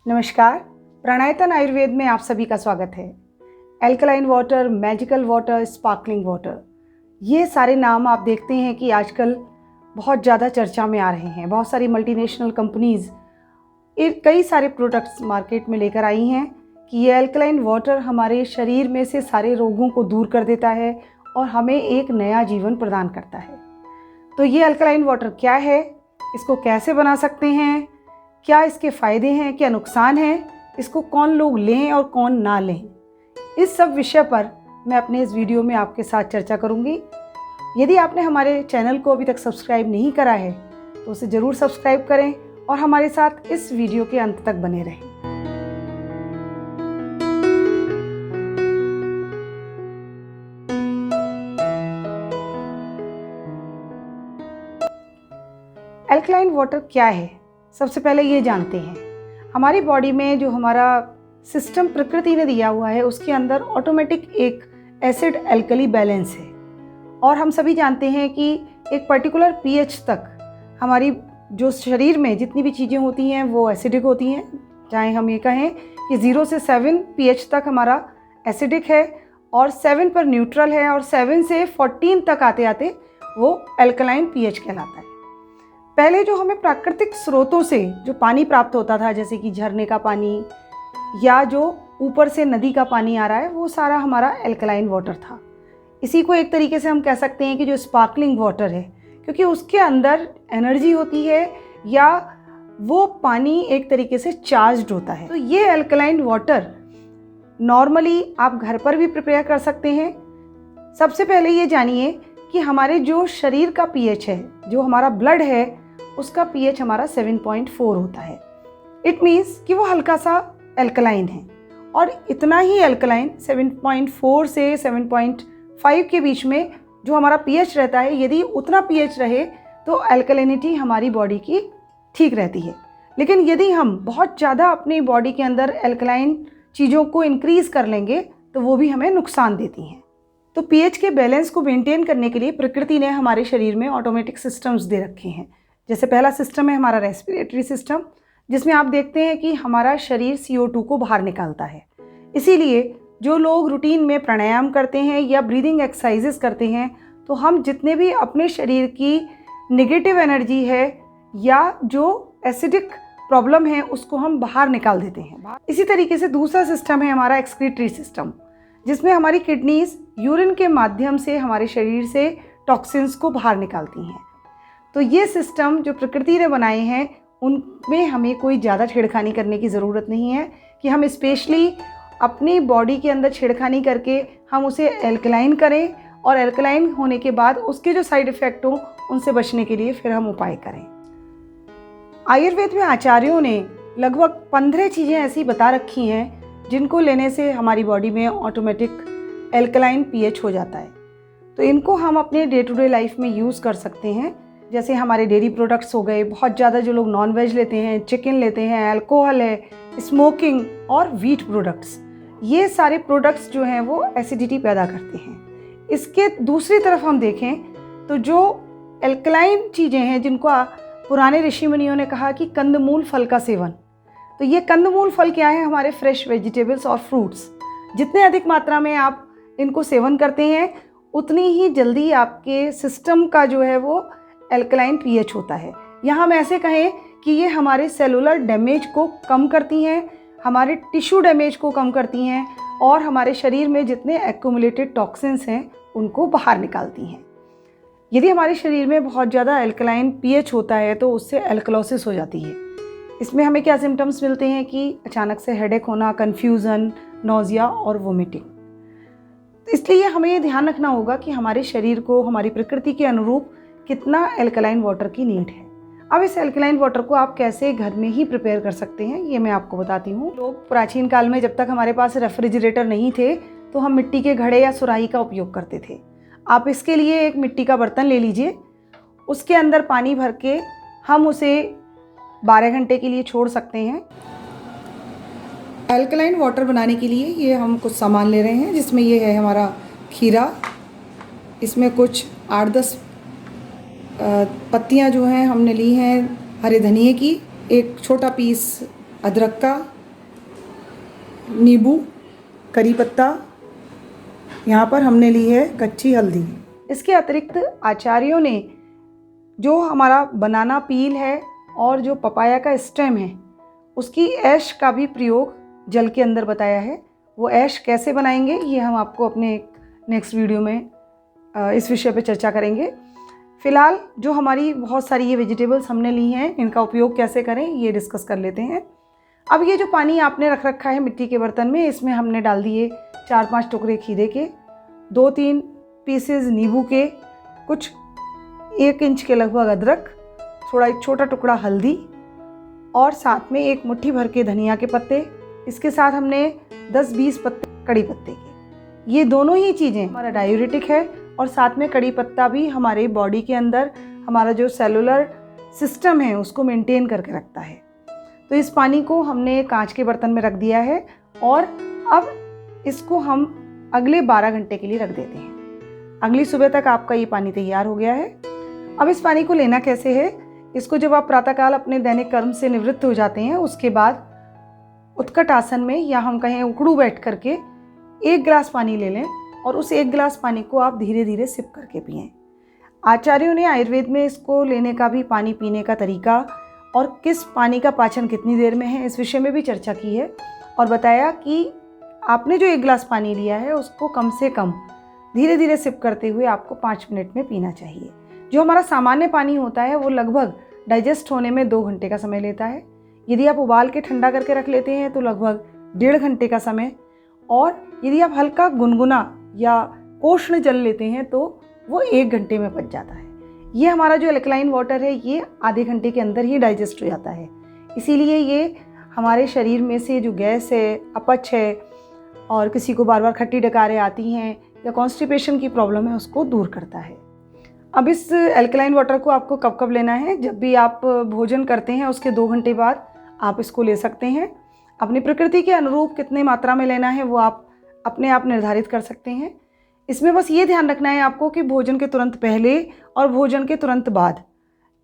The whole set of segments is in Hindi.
नमस्कार। प्राणायतन आयुर्वेद में आप सभी का स्वागत है। Alkaline water, magical water, sparkling water, ये सारे नाम आप देखते हैं कि आजकल बहुत ज़्यादा चर्चा में आ रहे हैं। बहुत सारी मल्टीनेशनल कंपनीज़ कई सारे प्रोडक्ट्स मार्केट में लेकर आई हैं कि ये एल्कलाइन वाटर हमारे शरीर में से सारे रोगों को दूर कर देता है और हमें एक नया जीवन प्रदान करता है। तो ये एल्कलाइन वाटर क्या है, इसको कैसे बना सकते हैं, क्या इसके फ़ायदे हैं, क्या नुकसान हैं, इसको कौन लोग लें और कौन ना लें, इस सब विषय पर मैं अपने इस वीडियो में आपके साथ चर्चा करूंगी। यदि आपने हमारे चैनल को अभी तक सब्सक्राइब नहीं करा है तो उसे ज़रूर सब्सक्राइब करें और हमारे साथ इस वीडियो के अंत तक बने रहें। एल्कलाइन वाटर क्या है, सबसे पहले ये जानते हैं। हमारी बॉडी में जो हमारा सिस्टम प्रकृति ने दिया हुआ है उसके अंदर ऑटोमेटिक एक एसिड एल्कली बैलेंस है और हम सभी जानते हैं कि एक पर्टिकुलर पीएच तक हमारी जो शरीर में जितनी भी चीज़ें होती हैं वो एसिडिक होती हैं। चाहे हम ये कहें कि 0 से 7 पीएच तक हमारा एसिडिक है और 7 पर न्यूट्रल है और 7 से 14 तक आते आते वो एल्कलाइन पीएच कहलाता है। पहले जो हमें प्राकृतिक स्रोतों से जो पानी प्राप्त होता था, जैसे कि झरने का पानी या जो ऊपर से नदी का पानी आ रहा है, वो सारा हमारा एल्कलाइन वाटर था। इसी को एक तरीके से हम कह सकते हैं कि जो स्पार्कलिंग वाटर है, क्योंकि उसके अंदर एनर्जी होती है या वो पानी एक तरीके से चार्ज्ड होता है। तो ये एल्कलाइन वाटर नॉर्मली आप घर पर भी प्रिपेयर कर सकते हैं। सबसे पहले ये जानिए कि हमारे जो शरीर का पीएच है, जो हमारा ब्लड है, उसका पीएच हमारा 7.4 होता है। इट मीन्स कि वो हल्का सा एल्कलाइन है और इतना ही एल्कलाइन 7.4 से 7.5 के बीच में जो हमारा पीएच रहता है, यदि उतना पीएच रहे तो एल्कलिनिटी हमारी बॉडी की ठीक रहती है। लेकिन यदि हम बहुत ज़्यादा अपनी बॉडी के अंदर एल्कलाइन चीज़ों को इंक्रीज़ कर लेंगे तो वो भी हमें नुकसान देती हैं। तो पीएच के बैलेंस को मेंटेन करने के लिए प्रकृति ने हमारे शरीर में ऑटोमेटिक सिस्टम्स दे रखे हैं। जैसे पहला सिस्टम है हमारा रेस्पिरेटरी सिस्टम, जिसमें आप देखते हैं कि हमारा शरीर CO2 को बाहर निकालता है। इसीलिए जो लोग रूटीन में प्राणायाम करते हैं या ब्रीदिंग एक्सरसाइजेस करते हैं, तो हम जितने भी अपने शरीर की नेगेटिव एनर्जी है या जो एसिडिक प्रॉब्लम है उसको हम बाहर निकाल देते हैं। इसी तरीके से दूसरा सिस्टम है हमारा एक्सक्रीटरी सिस्टम, जिसमें हमारी किडनीज यूरिन के माध्यम से हमारे शरीर से टॉक्सिन्स को बाहर निकालती हैं। तो ये सिस्टम जो प्रकृति ने बनाए हैं उनमें हमें कोई ज़्यादा छेड़खानी करने की ज़रूरत नहीं है कि हम स्पेशली अपनी बॉडी के अंदर छेड़खानी करके हम उसे एल्कलाइन करें और एल्कलाइन होने के बाद उसके जो साइड इफ़ेक्ट हों उनसे बचने के लिए फिर हम उपाय करें। आयुर्वेद में आचार्यों ने लगभग 15 चीज़ें ऐसी बता रखी हैं जिनको लेने से हमारी बॉडी में ऑटोमेटिक एल्कलाइन पीएच हो जाता है। तो इनको हम अपने डे टू डे लाइफ में यूज़ कर सकते हैं। जैसे हमारे डेयरी प्रोडक्ट्स हो गए, बहुत ज़्यादा जो लोग नॉन वेज लेते हैं, चिकन लेते हैं, अल्कोहल है, स्मोकिंग और वीट प्रोडक्ट्स, ये सारे प्रोडक्ट्स जो हैं वो एसिडिटी पैदा करते हैं। इसके दूसरी तरफ हम देखें तो जो एल्कलाइन चीज़ें हैं जिनको पुराने ऋषि मुनियों ने कहा कि कंदमूल फल का सेवन, तो ये कंदमूल फल क्या है, हमारे फ्रेश वेजिटेबल्स और फ्रूट्स, जितने अधिक मात्रा में आप इनको सेवन करते हैं उतनी ही जल्दी आपके सिस्टम का जो है वो एल्कलाइन पीएच होता है। यहाँ हम ऐसे कहें कि ये हमारे सेलुलर डैमेज को कम करती हैं, हमारे टिश्यू डैमेज को कम करती हैं और हमारे शरीर में जितने एक्यूमुलेटेड टॉक्सिन्स हैं उनको बाहर निकालती हैं। यदि हमारे शरीर में बहुत ज़्यादा एल्कलाइन पीएच होता है तो उससे एल्कलोसिस हो जाती है। इसमें हमें क्या सिम्टम्स मिलते हैं कि अचानक से हेडेक होना, कन्फ्यूज़न, नोज़िया और वोमिटिंग। इसलिए हमें ये ध्यान रखना होगा कि हमारे शरीर को हमारी प्रकृति के अनुरूप कितना एल्कलाइन वाटर की नीड है। अब इस एल्कलाइन वाटर को आप कैसे घर में ही प्रिपेयर कर सकते हैं ये मैं आपको बताती हूँ। लोग प्राचीन काल में जब तक हमारे पास रेफ्रिजरेटर नहीं थे तो हम मिट्टी के घड़े या सुराही का उपयोग करते थे। आप इसके लिए एक मिट्टी का बर्तन ले लीजिए, उसके अंदर पानी भर के हम उसे 12 घंटे के लिए छोड़ सकते हैं। एल्कलाइन वाटर बनाने के लिए ये हम कुछ सामान ले रहे हैं, जिसमें ये है हमारा खीरा, इसमें कुछ 8-10 पत्तियां जो हैं हमने ली हैं हरे धनिए की, एक छोटा पीस अदरक का, नींबू, करी पत्ता, यहाँ पर हमने ली है कच्ची हल्दी। इसके अतिरिक्त आचार्यों ने जो हमारा बनाना पील है और जो पपाया का स्टेम है उसकी ऐश का भी प्रयोग जल के अंदर बताया है। वो ऐश कैसे बनाएंगे ये हम आपको अपने नेक्स्ट वीडियो में इस विषय पे चर्चा करेंगे। फ़िलहाल जो हमारी बहुत सारी ये वेजिटेबल्स हमने ली हैं इनका उपयोग कैसे करें ये डिस्कस कर लेते हैं। अब ये जो पानी आपने रख रखा है मिट्टी के बर्तन में, इसमें हमने डाल दिए 4-5 टुकड़े खीरे के, 2-3 पीसेज नींबू के, कुछ 1 इंच के लगभग अदरक, थोड़ा एक छोटा टुकड़ा हल्दी और साथ में 1 मुट्ठी भर के धनिया के पत्ते। इसके साथ हमने 10-20 पत्ते कड़ी पत्ते के। ये दोनों ही चीज़ें हमारा डायूरेटिक है और साथ में कड़ी पत्ता भी हमारे बॉडी के अंदर हमारा जो सेलुलर सिस्टम है उसको मेंटेन करके रखता है। तो इस पानी को हमने कांच के बर्तन में रख दिया है और अब इसको हम अगले 12 घंटे के लिए रख देते हैं। अगली सुबह तक आपका ये पानी तैयार हो गया है। अब इस पानी को लेना कैसे है, इसको जब आप प्रातःकाल अपने दैनिक कर्म से निवृत्त हो जाते हैं उसके बाद उत्कट आसन में या हम कहें उकड़ू बैठ करके 1 गिलास पानी ले लें और उस 1 गिलास पानी को आप धीरे धीरे सिप करके पिएं। आचार्यों ने आयुर्वेद में इसको लेने का भी, पानी पीने का तरीका और किस पानी का पाचन कितनी देर में है इस विषय में भी चर्चा की है और बताया कि आपने जो 1 गिलास पानी लिया है उसको कम से कम धीरे धीरे सिप करते हुए आपको 5 मिनट में पीना चाहिए। जो हमारा सामान्य पानी होता है वो लगभग डाइजेस्ट होने में 2 घंटे का समय लेता है। यदि आप उबाल के ठंडा करके रख लेते हैं तो लगभग 1.5 घंटे का समय, और यदि आप हल्का गुनगुना या कोष्ण जल लेते हैं तो वो 1 घंटे में पच जाता है। ये हमारा जो अल्कलाइन वाटर है ये आधे घंटे के अंदर ही डाइजेस्ट हो जाता है। इसीलिए ये हमारे शरीर में से जो गैस है, अपच है और किसी को बार बार खट्टी डकारें आती हैं या कॉन्स्टिपेशन की प्रॉब्लम है उसको दूर करता है। अब इस अल्कलाइन वाटर को आपको कब कब लेना है, जब भी आप भोजन करते हैं उसके 2 घंटे बाद आप इसको ले सकते हैं। अपनी प्रकृति के अनुरूप कितने मात्रा में लेना है वो आप अपने आप निर्धारित कर सकते हैं। इसमें बस ये ध्यान रखना है आपको कि भोजन के तुरंत पहले और भोजन के तुरंत बाद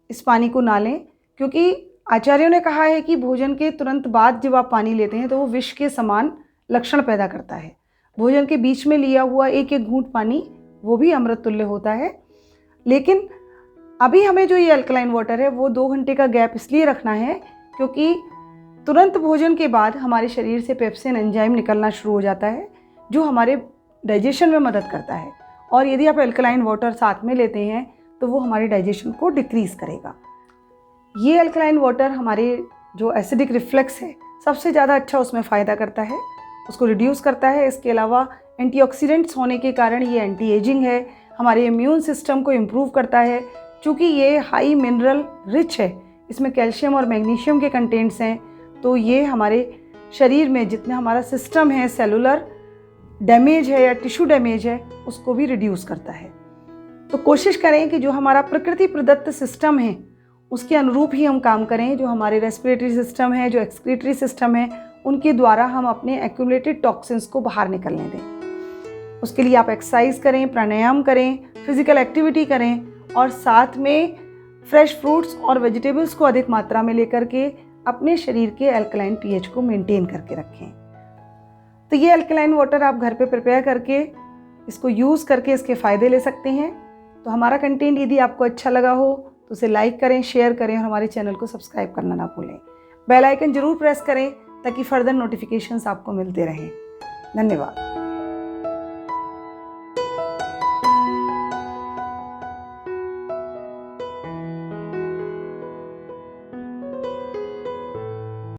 इस पानी को ना लें, क्योंकि आचार्यों ने कहा है कि भोजन के तुरंत बाद जब आप पानी लेते हैं तो वो विष के समान लक्षण पैदा करता है। भोजन के बीच में लिया हुआ 1-1 घूंट पानी वो भी अमृत तुल्य होता है। लेकिन अभी हमें जो ये अल्कलाइन वाटर है वो 2 घंटे का गैप इसलिए रखना है क्योंकि तुरंत भोजन के बाद हमारे शरीर से पेप्सिन एंजाइम निकलना शुरू हो जाता है जो हमारे डाइजेशन में मदद करता है, और यदि आप अल्कलाइन वाटर साथ में लेते हैं तो वो हमारे डाइजेशन को डिक्रीज़ करेगा। ये अल्कलाइन वाटर हमारे जो एसिडिक रिफ्लेक्स है सबसे ज़्यादा अच्छा उसमें फ़ायदा करता है, उसको रिड्यूस करता है। इसके अलावा एंटीऑक्सीडेंट्स होने के कारण ये एंटी एजिंग है, हमारे इम्यून सिस्टम को इम्प्रूव करता है। चूँकि ये हाई मिनरल रिच है, इसमें कैल्शियम और मैग्नीशियम के कंटेंट्स हैं, तो ये हमारे शरीर में जितना हमारा सिस्टम है, सेलुलर डैमेज है या टिश्यू डैमेज है, उसको भी रिड्यूस करता है। तो कोशिश करें कि जो हमारा प्रकृति प्रदत्त सिस्टम है उसके अनुरूप ही हम काम करें। जो हमारे रेस्पिरेटरी सिस्टम है, जो एक्सक्रीटरी सिस्टम है, उनके द्वारा हम अपने एक्यूमुलेटेड टॉक्सिन्स को बाहर निकलने दें। उसके लिए आप एक्सरसाइज करें, प्राणायाम करें, फिजिकल एक्टिविटी करें और साथ में फ्रेश फ्रूट्स और वेजिटेबल्स को अधिक मात्रा में लेकर के अपने शरीर के अल्कलाइन पीएच को मेंटेन करके रखें। तो ये अल्कलाइन वाटर आप घर पे प्रिपेयर करके इसको यूज़ करके इसके फ़ायदे ले सकते हैं। तो हमारा कंटेंट यदि आपको अच्छा लगा हो तो उसे लाइक करें, शेयर करें और हमारे चैनल को सब्सक्राइब करना ना भूलें। बेल आइकन ज़रूर प्रेस करें ताकि फर्दर नोटिफिकेशंस आपको मिलते रहें। धन्यवाद।